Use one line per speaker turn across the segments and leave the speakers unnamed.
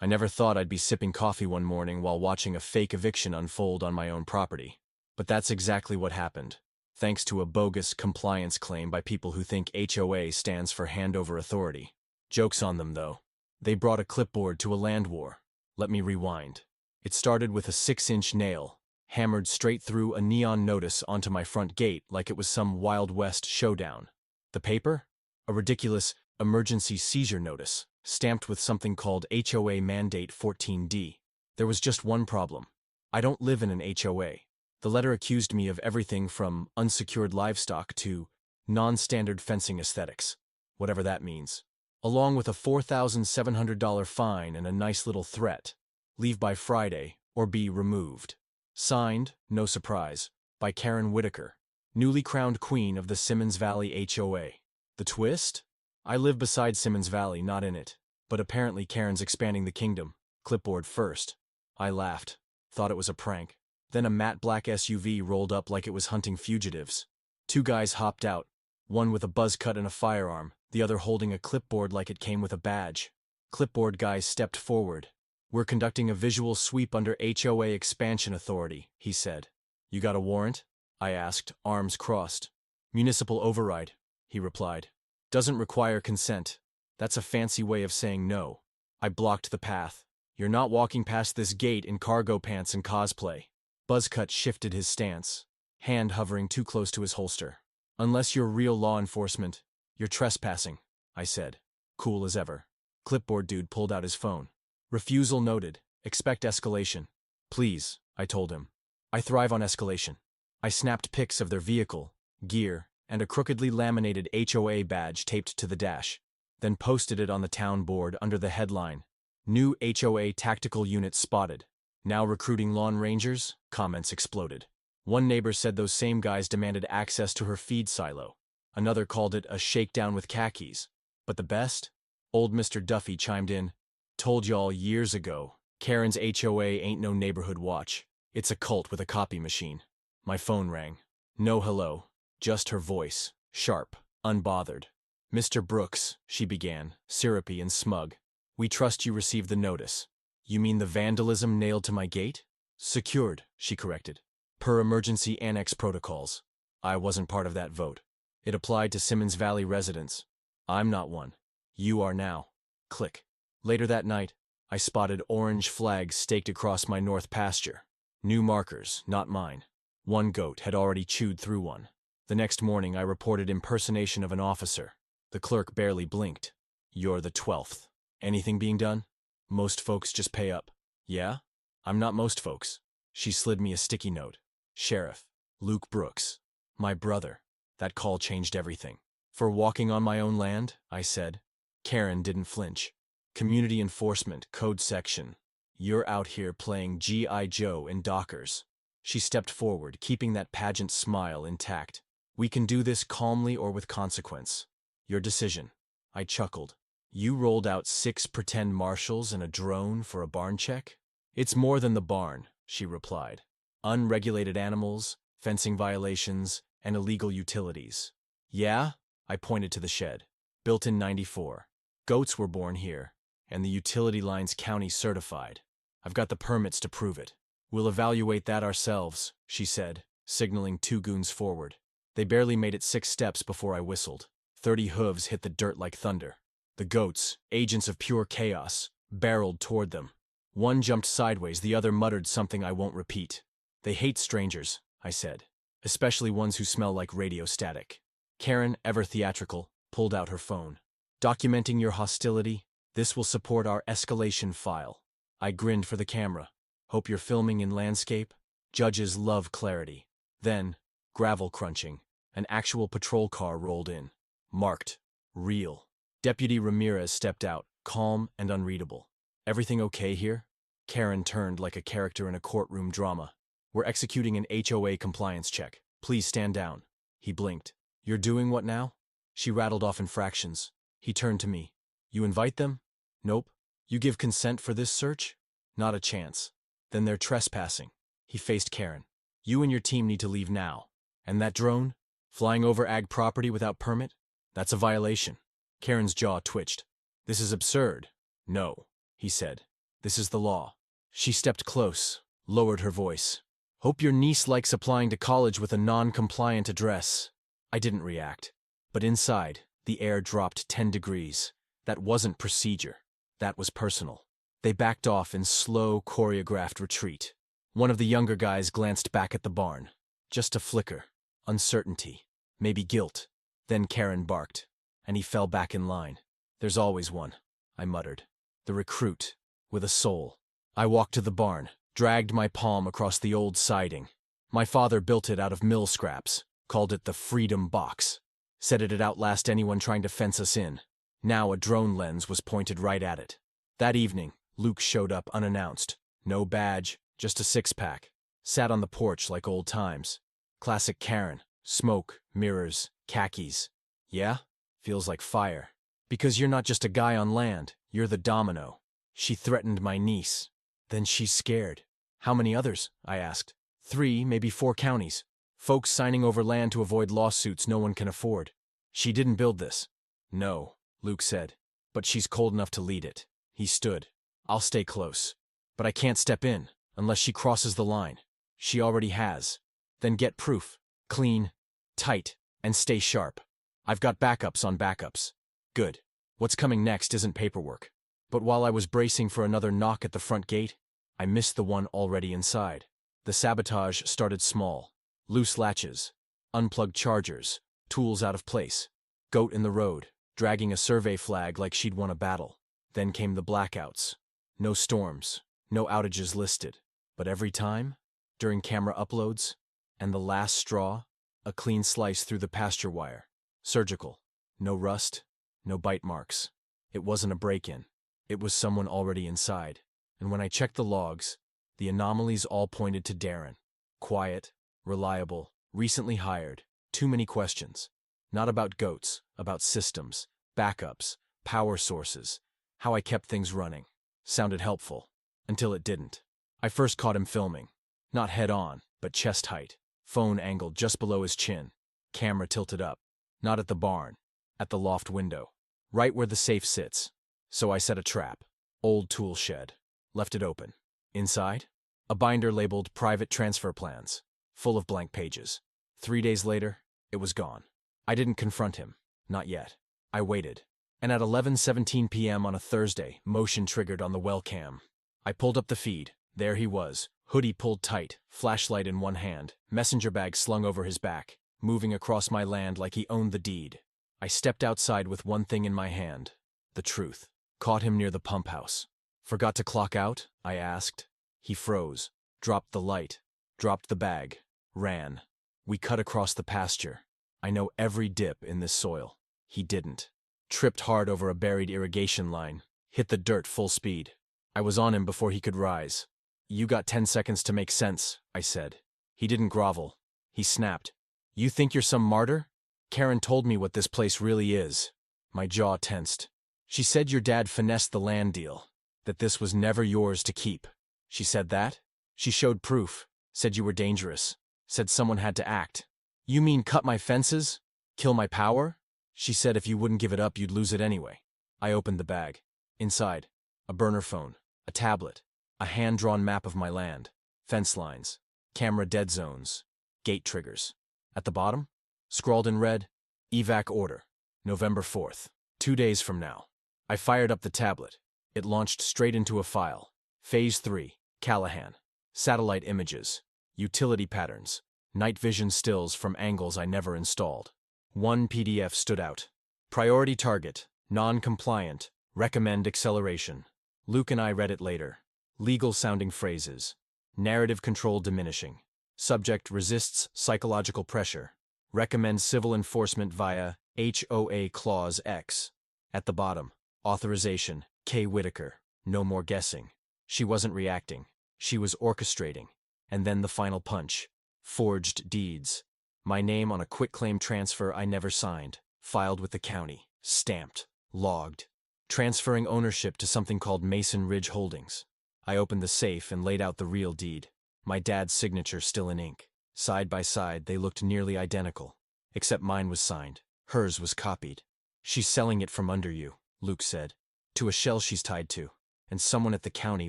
I never thought I'd be sipping coffee one morning while watching a fake eviction unfold on my own property. But that's exactly what happened, thanks to a bogus compliance claim by people who think HOA stands for Handover Authority. Joke's on them, though. They brought a clipboard to a land war. Let me rewind. It started with a 6-inch nail, hammered straight through a neon notice onto my front gate like it was some Wild West showdown. The paper? A ridiculous emergency seizure notice, stamped with something called HOA Mandate 14D. There was just one problem. I don't live in an HOA. The letter accused me of everything from unsecured livestock to non-standard fencing aesthetics, whatever that means, along with a $4,700 fine and a nice little threat: leave by Friday or be removed. Signed, no surprise, by Karen Whitaker, newly crowned queen of the Simmons Valley HOA. The twist? I live beside Simmons Valley, not in it, but apparently Karen's expanding the kingdom. Clipboard first. I laughed, thought it was a prank. Then a matte black SUV rolled up like it was hunting fugitives. 2 guys hopped out, one with a buzz cut and a firearm, the other holding a clipboard like it came with a badge. Clipboard guys stepped forward. "We're conducting a visual sweep under HOA Expansion Authority," he said. "You got a warrant?" I asked, arms crossed. "Municipal override," he replied. "Doesn't require consent. That's a fancy way of saying no." I blocked the path. "You're not walking past this gate in cargo pants and cosplay." Buzzcut shifted his stance, hand hovering too close to his holster. "Unless you're real law enforcement, you're trespassing," I said, cool as ever. Clipboard dude pulled out his phone. "Refusal noted. Expect escalation." "Please," I told him. "I thrive on escalation." I snapped pics of their vehicle, gear, and a crookedly laminated HOA badge taped to the dash, then posted it on the town board under the headline, "New HOA Tactical Unit Spotted. Now recruiting lawn rangers?" Comments exploded. One neighbor said those same guys demanded access to her feed silo. Another called it a shakedown with khakis. But the best? Old Mr. Duffy chimed in, "Told y'all years ago, Karen's HOA ain't no neighborhood watch. It's a cult with a copy machine." My phone rang. No hello, just her voice, sharp, unbothered. "Mr. Brooks," she began, syrupy and smug. "We trust you received the notice." "You mean the vandalism nailed to my gate?" "Secured," she corrected. "Per emergency annex protocols." I wasn't part of that vote. It applied to Simmons Valley residents. I'm not one. You are now. Click. Later that night, I spotted orange flags staked across my north pasture. New markers, not mine. One goat had already chewed through one. The next morning I reported impersonation of an officer. The clerk barely blinked. "You're the 12th. Anything being done?" "Most folks just pay up." "Yeah? I'm not most folks." She slid me a sticky note. "Sheriff Luke Brooks. My brother." That call changed everything. "For walking on my own land?" I said. Karen didn't flinch. "Community enforcement, code section. You're out here playing G.I. Joe in Dockers." She stepped forward, keeping that pageant smile intact. "We can do this calmly or with consequence. Your decision." I chuckled. "You rolled out 6 pretend marshals and a drone for a barn check?" "It's more than the barn," she replied. "Unregulated animals, fencing violations, and illegal utilities." "Yeah?" I pointed to the shed. "Built in '94. Goats were born here, and the utility line's county certified. I've got the permits to prove it." "We'll evaluate that ourselves," she said, signaling 2 goons forward. They barely made it 6 steps before I whistled. 30 hooves hit the dirt like thunder. The goats, agents of pure chaos, barreled toward them. One jumped sideways, the other muttered something I won't repeat. "They hate strangers," I said, "especially ones who smell like radio static." Karen, ever theatrical, pulled out her phone. "Documenting your hostility, this will support our escalation file." I grinned for the camera. "Hope you're filming in landscape? Judges love clarity." Then, gravel crunching, an actual patrol car rolled in. Marked, real. Deputy Ramirez stepped out, calm and unreadable. "Everything okay here?" Karen turned like a character in a courtroom drama. "We're executing an HOA compliance check. Please stand down." He blinked. "You're doing what now?" She rattled off infractions. He turned to me. "You invite them?" "Nope." "You give consent for this search?" "Not a chance." "Then they're trespassing." He faced Karen. "You and your team need to leave now. And that drone? Flying over ag property without permit? That's a violation." Karen's jaw twitched. "This is absurd." "No," he said. This is the law. She stepped close, lowered her voice. Hope your niece likes applying to college with a non-compliant address. I didn't react. But inside, the air dropped 10 degrees. That wasn't procedure. That was personal. They backed off in slow, choreographed retreat. One of the younger guys glanced back at the barn. Just a flicker. Uncertainty. Maybe guilt. Then Karen barked, and he fell back in line. There's always one, I muttered. The recruit, with a soul. I walked to the barn, dragged my palm across the old siding. My father built it out of mill scraps, called it the Freedom Box. Said it'd outlast anyone trying to fence us in. Now a drone lens was pointed right at it. That evening, Luke showed up unannounced. No badge, just a six-pack. Sat on the porch like old times. Classic Karen. Smoke, mirrors, khakis. Yeah? Feels like fire. Because you're not just a guy on land, you're the domino. She threatened my niece. Then she's scared. How many others? I asked. 3, maybe 4 counties. Folks signing over land to avoid lawsuits no one can afford. She didn't build this. No, Luke said. But she's cold enough to lead it. He stood. I'll stay close. But I can't step in, unless she crosses the line. She already has. Then get proof. Clean, tight, and stay sharp. I've got backups on backups. Good. What's coming next isn't paperwork. But while I was bracing for another knock at the front gate, I missed the one already inside. The sabotage started small. Loose latches, unplugged chargers, tools out of place. Goat in the road, dragging a survey flag like she'd won a battle. Then came the blackouts. No storms, no outages listed. But every time, during camera uploads, and the last straw, a clean slice through the pasture wire. Surgical. No rust, no bite marks. It wasn't a break-in. It was someone already inside. And when I checked the logs, the anomalies all pointed to Darren. Quiet, reliable, recently hired. Too many questions. Not about goats, about systems, backups, power sources, how I kept things running. Sounded helpful. Until it didn't. I first caught him filming. Not head-on, but chest height. Phone angled just below his chin. Camera tilted up. Not at the barn. At the loft window. Right where the safe sits. So I set a trap. Old tool shed. Left it open. Inside? A binder labeled Private Transfer Plans. Full of blank pages. 3 days later, it was gone. I didn't confront him. Not yet. I waited. And at 11:17 p.m. on a Thursday, motion triggered on the well cam. I pulled up the feed. There he was. Hoodie pulled tight, flashlight in one hand, messenger bag slung over his back, moving across my land like he owned the deed. I stepped outside with one thing in my hand. The truth. Caught him near the pump house. Forgot to clock out? I asked. He froze. Dropped the light. Dropped the bag. Ran. We cut across the pasture. I know every dip in this soil. He didn't. Tripped hard over a buried irrigation line. Hit the dirt full speed. I was on him before he could rise. You got 10 seconds to make sense, I said. He didn't grovel. He snapped. You think you're some martyr? Karen told me what this place really is. My jaw tensed. She said your dad finessed the land deal. That this was never yours to keep. She said that? She showed proof. Said you were dangerous. Said someone had to act. You mean cut my fences? Kill my power? She said if you wouldn't give it up, you'd lose it anyway. I opened the bag. Inside, a burner phone, a tablet, a hand-drawn map of my land, fence lines, camera dead zones, gate triggers. At the bottom, scrawled in red, evac order, November 4th, 2 days from now. I fired up the tablet. It launched straight into a file. Phase 3, Callahan. Satellite images, utility patterns, night vision stills from angles I never installed. One PDF stood out. Priority target, non-compliant, recommend acceleration. Luke and I read it later. Legal-sounding phrases. Narrative control diminishing. Subject resists psychological pressure. Recommend civil enforcement via HOA Clause X. At the bottom, authorization, K. Whitaker. No more guessing. She wasn't reacting. She was orchestrating. And then the final punch. Forged deeds. My name on a quitclaim transfer I never signed. Filed with the county. Stamped. Logged. Transferring ownership to something called Mason Ridge Holdings. I opened the safe and laid out the real deed. My dad's signature still in ink. Side by side, they looked nearly identical. Except mine was signed. Hers was copied. She's selling it from under you, Luke said. To a shell she's tied to. and someone at the county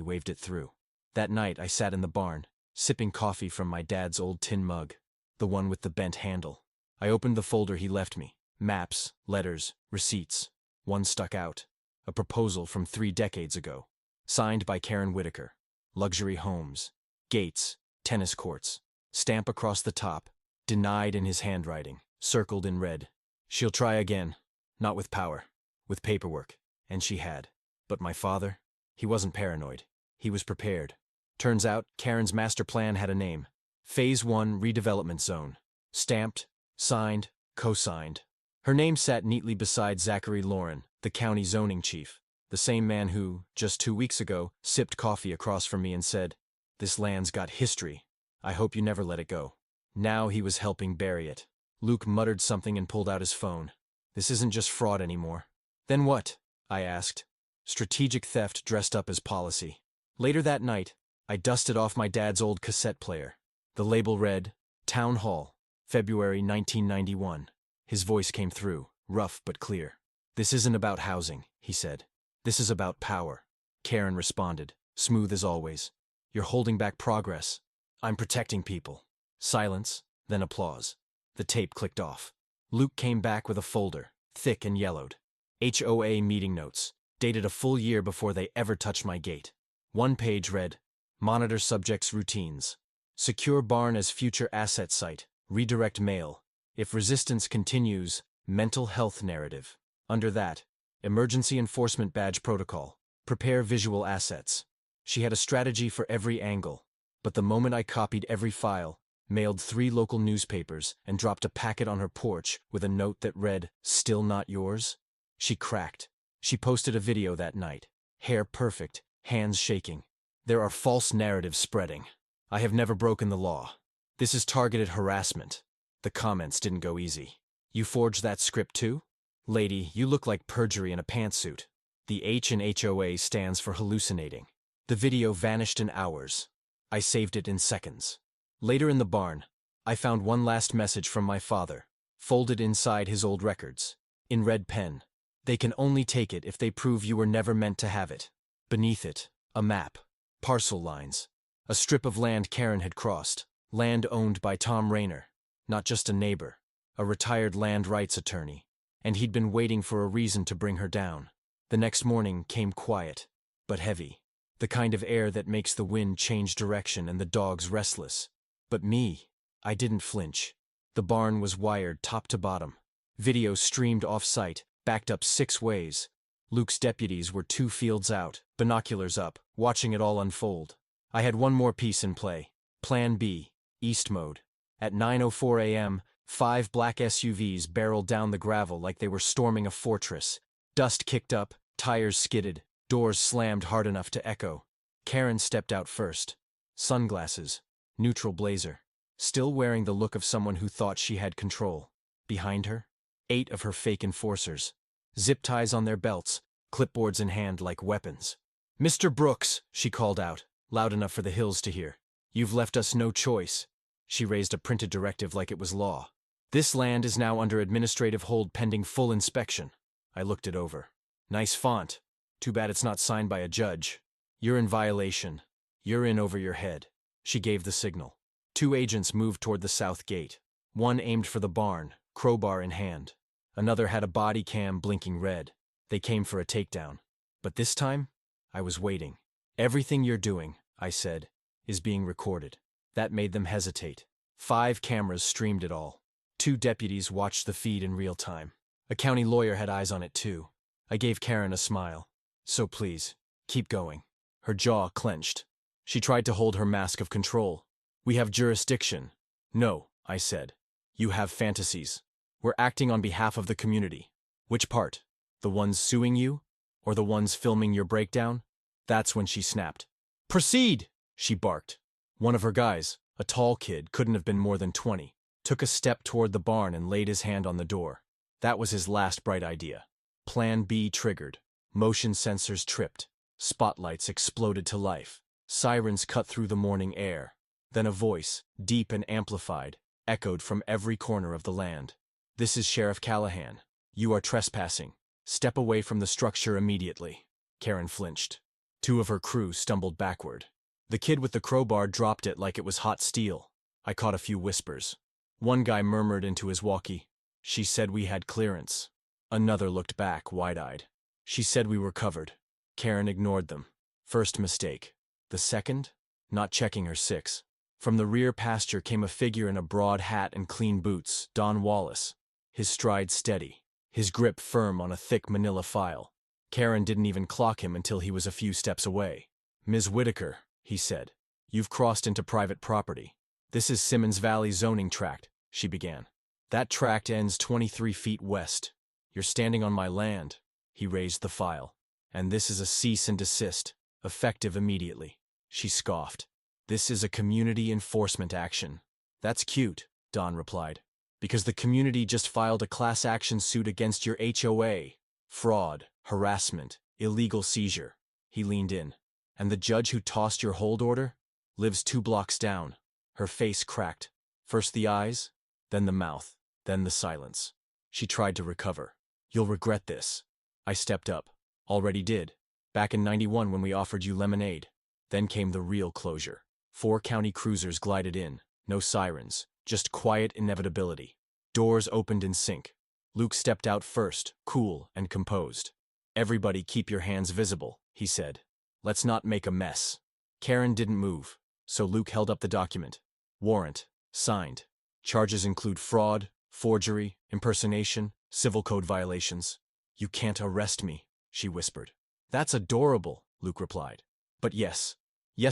waved it through. That night I sat in the barn, sipping coffee from my dad's old tin mug, the one with the bent handle. I opened the folder he left me. Maps, letters, receipts. One stuck out. A proposal from 3 decades ago. Signed by Karen Whitaker. Luxury homes. Gates. Tennis courts. Stamp across the top. Denied in his handwriting. Circled in red. She'll try again. Not with power. With paperwork. And she had. But my father? He wasn't paranoid. He was prepared. Turns out, Karen's master plan had a name. Phase 1 Redevelopment Zone. Stamped, signed, co-signed. Her name sat neatly beside Zachary Lauren, the county zoning chief, the same man who, just 2 weeks ago, sipped coffee across from me and said, "This land's got history. I hope you never let it go." Now he was helping bury it. Luke muttered something and pulled out his phone. This isn't just fraud anymore. Then what? I asked. Strategic theft dressed up as policy. Later that night, I dusted off my dad's old cassette player. The label read, Town Hall, February 1991. His voice came through, rough but clear. "This isn't about housing," he said. "This is about power." Karen responded, smooth as always. "You're holding back progress." "I'm protecting people." Silence, then applause. The tape clicked off. Luke came back with a folder, thick and yellowed. HOA meeting notes, dated a full year before they ever touched my gate. One page read, "Monitor subjects' routines. Secure barn as future asset site. Redirect mail. If resistance continues, mental health narrative." Under that, emergency enforcement badge protocol. Prepare visual assets. She had a strategy for every angle. But the moment I copied every file, mailed 3 local newspapers, and dropped a packet on her porch with a note that read, "Still not yours?" she cracked. She posted a video that night. Hair perfect, hands shaking. "There are false narratives spreading. I have never broken the law. This is targeted harassment." The comments didn't go easy. "You forged that script too? Lady, you look like perjury in a pantsuit." The H in HOA stands for hallucinating. The video vanished in hours. I saved it in seconds. Later in the barn, I found one last message from my father, folded inside his old records. In red pen. "They can only take it if they prove you were never meant to have it." Beneath it, a map. Parcel lines. A strip of land Karen had crossed. Land owned by Tom Rayner. Not just a neighbor. A retired land rights attorney. And he'd been waiting for a reason to bring her down. The next morning came quiet, but heavy. The kind of air that makes the wind change direction and the dogs restless. But me, I didn't flinch. The barn was wired top to bottom. Video streamed off-site, backed up 6 ways. Luke's deputies were 2 fields out, binoculars up, watching it all unfold. I had one more piece in play. Plan B, East Mode. At 9:04 a.m., 5 black SUVs barreled down the gravel like they were storming a fortress. Dust kicked up, tires skidded, doors slammed hard enough to echo. Karen stepped out first. Sunglasses, neutral blazer, still wearing the look of someone who thought she had control. Behind her, 8 of her fake enforcers. Zip ties on their belts, clipboards in hand like weapons. "Mr. Brooks," she called out, loud enough for the hills to hear. "You've left us no choice." She raised a printed directive like it was law. "This land is now under administrative hold pending full inspection." I looked it over. Nice font. Too bad it's not signed by a judge. "You're in violation. You're in over your head." She gave the signal. 2 agents moved toward the south gate. One aimed for the barn, crowbar in hand. Another had a body cam blinking red. They came for a takedown. But this time, I was waiting. "Everything you're doing," I said, "is being recorded." That made them hesitate. 5 cameras streamed it all. 2 deputies watched the feed in real time. A county lawyer had eyes on it too. I gave Karen a smile. "So please, keep going." Her jaw clenched. She tried to hold her mask of control. "We have jurisdiction." "No," I said. "You have fantasies. We're acting on behalf of the community." "Which part? The ones suing you? Or the ones filming your breakdown?" That's when she snapped. "Proceed!" she barked. One of her guys, a tall kid, couldn't have been more than 20, took a step toward the barn and laid his hand on the door. That was his last bright idea. Plan B triggered. Motion sensors tripped. Spotlights exploded to life. Sirens cut through the morning air. Then a voice, deep and amplified, echoed from every corner of the land. "This is Sheriff Callahan. You are trespassing. Step away from the structure immediately." Karen flinched. Two of her crew stumbled backward. The kid with the crowbar dropped it like it was hot steel. I caught a few whispers. One guy murmured into his walkie, "She said we had clearance." Another looked back, wide-eyed. "She said we were covered." Karen ignored them. First mistake. The second? Not checking her six. From the rear pasture came a figure in a broad hat and clean boots, Don Wallace. His stride steady, his grip firm on a thick manila file. Karen didn't even clock him until he was a few steps away. "Ms. Whitaker," he said, "you've crossed into private property. This is Simmons Valley zoning tract," she began. "That tract ends 23 feet west. You're standing on my land." He raised the file. "And this is a cease and desist, effective immediately." She scoffed. "This is a community enforcement action." "That's cute," Don replied, "because the community just filed a class action suit against your HOA. Fraud, harassment, illegal seizure." He leaned in. "And the judge who tossed your hold order lives 2 blocks down." Her face cracked. First the eyes, then the mouth, then the silence. She tried to recover. "You'll regret this." I stepped up. "Already did. Back in '91 when we offered you lemonade." Then came the real closure. 4 county cruisers glided in. No sirens, just quiet inevitability. Doors opened in sync. Luke stepped out first, cool and composed. "Everybody keep your hands visible," he said. "Let's not make a mess." Karen didn't move, so Luke held up the document. "Warrant, signed. Charges include fraud, forgery, impersonation, civil code violations." "You can't arrest me," she whispered. "That's adorable," Luke replied. "But yes,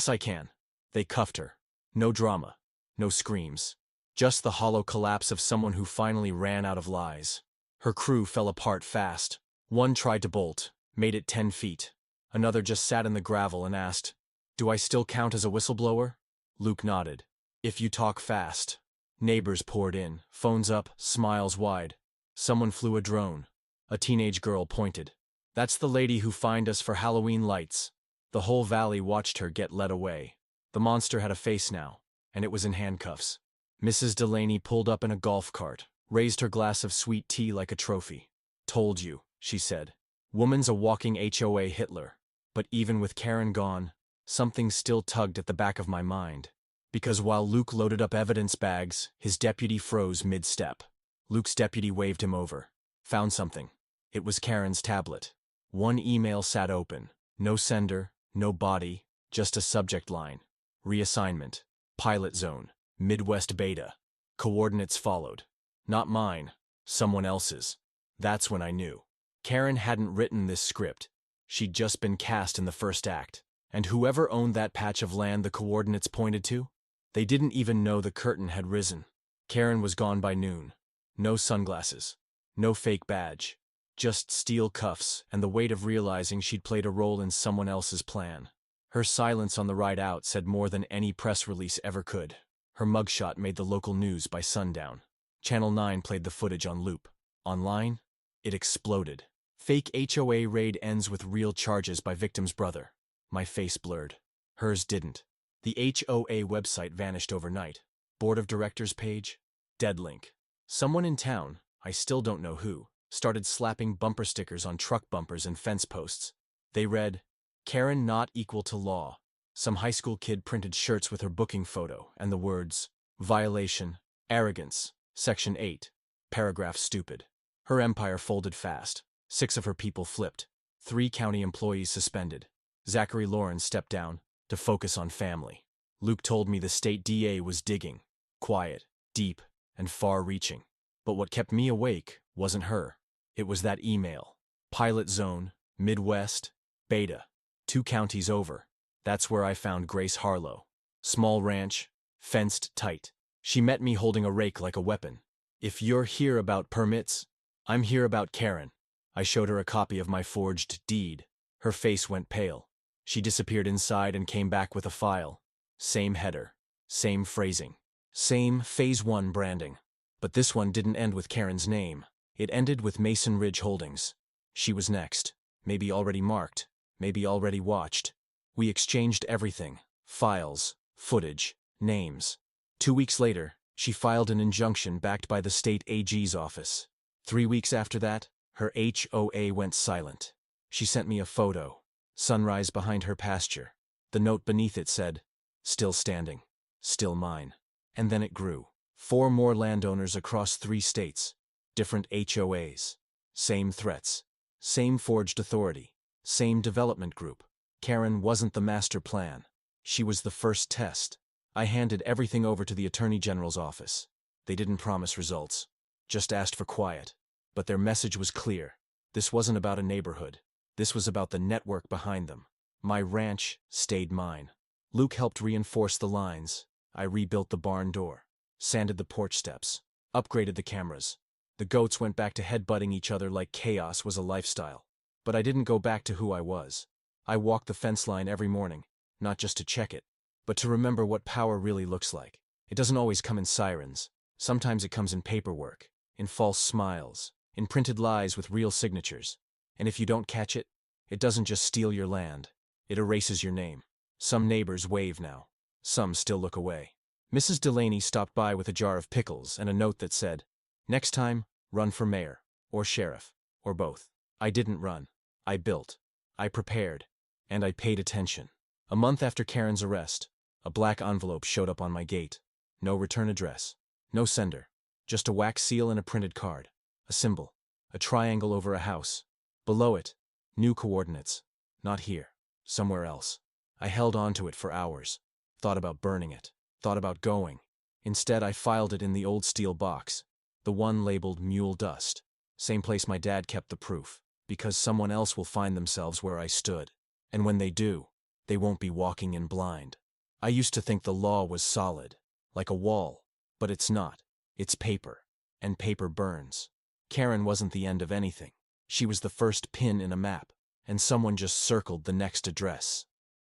I can." They cuffed her. No drama, no screams. Just the hollow collapse of someone who finally ran out of lies. Her crew fell apart fast. One tried to bolt, made it 10 feet. Another just sat in the gravel and asked, "Do I still count as a whistleblower?" Luke nodded. "If you talk fast." Neighbors poured in, phones up, smiles wide. Someone flew a drone. A teenage girl pointed. "That's the lady who fined us for Halloween lights." The whole valley watched her get led away. The monster had a face now, and it was in handcuffs. Mrs. Delaney pulled up in a golf cart, raised her glass of sweet tea like a trophy. "Told you," she said. "Woman's a walking HOA Hitler." But even with Karen gone, something still tugged at the back of my mind. Because while Luke loaded up evidence bags, his deputy froze mid-step. Luke's deputy waved him over. "Found something." It was Karen's tablet. One email sat open. No sender, no body, just a subject line. "Reassignment. Pilot zone. Midwest Beta." Coordinates followed. Not mine. Someone else's. That's when I knew. Karen hadn't written this script. She'd just been cast in the first act. And whoever owned that patch of land the coordinates pointed to, they didn't even know the curtain had risen. Karen was gone by noon. No sunglasses. No fake badge. Just steel cuffs and the weight of realizing she'd played a role in someone else's plan. Her silence on the ride out said more than any press release ever could. Her mugshot made the local news by sundown. Channel 9 played the footage on loop. Online, it exploded. Fake HOA raid ends with real charges by victim's brother. My face blurred. Hers didn't. The HOA website vanished overnight. Board of directors page, dead link. Someone in town, I still don't know who, started slapping bumper stickers on truck bumpers and fence posts. They read, "Karen not equal to law." Some high school kid printed shirts with her booking photo and the words, "Violation, arrogance, Section 8, paragraph stupid." Her empire folded fast. 6 of her people flipped. 3 county employees suspended. Zachary Lawrence stepped down to focus on family. Luke told me the state DA was digging. Quiet, deep, and far-reaching. But what kept me awake wasn't her. It was that email. Pilot zone, Midwest, Beta. 2 counties over. That's where I found Grace Harlow. Small ranch, fenced tight. She met me holding a rake like a weapon. "If you're here about permits, I'm here about Karen." I showed her a copy of my forged deed. Her face went pale. She disappeared inside and came back with a file. Same header, same phrasing, same Phase 1 branding. But this one didn't end with Karen's name. It ended with Mason Ridge Holdings. She was next. Maybe already marked. Maybe already watched. We exchanged everything. Files, footage, names. 2 weeks later, she filed an injunction backed by the state AG's office. 3 weeks after that, her HOA went silent. She sent me a photo. Sunrise behind her pasture. The note beneath it said, "Still standing. Still mine." And then it grew. 4 more landowners across 3 states. Different HOAs. Same threats. Same forged authority. Same development group. Karen wasn't the master plan. She was the first test. I handed everything over to the Attorney General's office. They didn't promise results. Just asked for quiet. But their message was clear. This wasn't about a neighborhood. This was about the network behind them. My ranch stayed mine. Luke helped reinforce the lines. I rebuilt the barn door. Sanded the porch steps. Upgraded the cameras. The goats went back to headbutting each other like chaos was a lifestyle. But I didn't go back to who I was. I walked the fence line every morning, not just to check it, but to remember what power really looks like. It doesn't always come in sirens. Sometimes it comes in paperwork, in false smiles, in printed lies with real signatures. And if you don't catch it, it doesn't just steal your land. It erases your name. Some neighbors wave now. Some still look away. Mrs. Delaney stopped by with a jar of pickles and a note that said, "Next time, run for mayor, or sheriff, or both." I didn't run. I built. I prepared. And I paid attention. A month after Karen's arrest, a black envelope showed up on my gate. No return address. No sender. Just a wax seal and a printed card. A symbol. A triangle over a house. Below it, new coordinates. Not here. Somewhere else. I held on to it for hours. Thought about burning it. Thought about going. Instead, I filed it in the old steel box. The one labeled Mule Dust. Same place my dad kept the proof. Because someone else will find themselves where I stood. And when they do, they won't be walking in blind. I used to think the law was solid, like a wall. But it's not. It's paper. And paper burns. Karen wasn't the end of anything. She was the first pin in a map. And someone just circled the next address.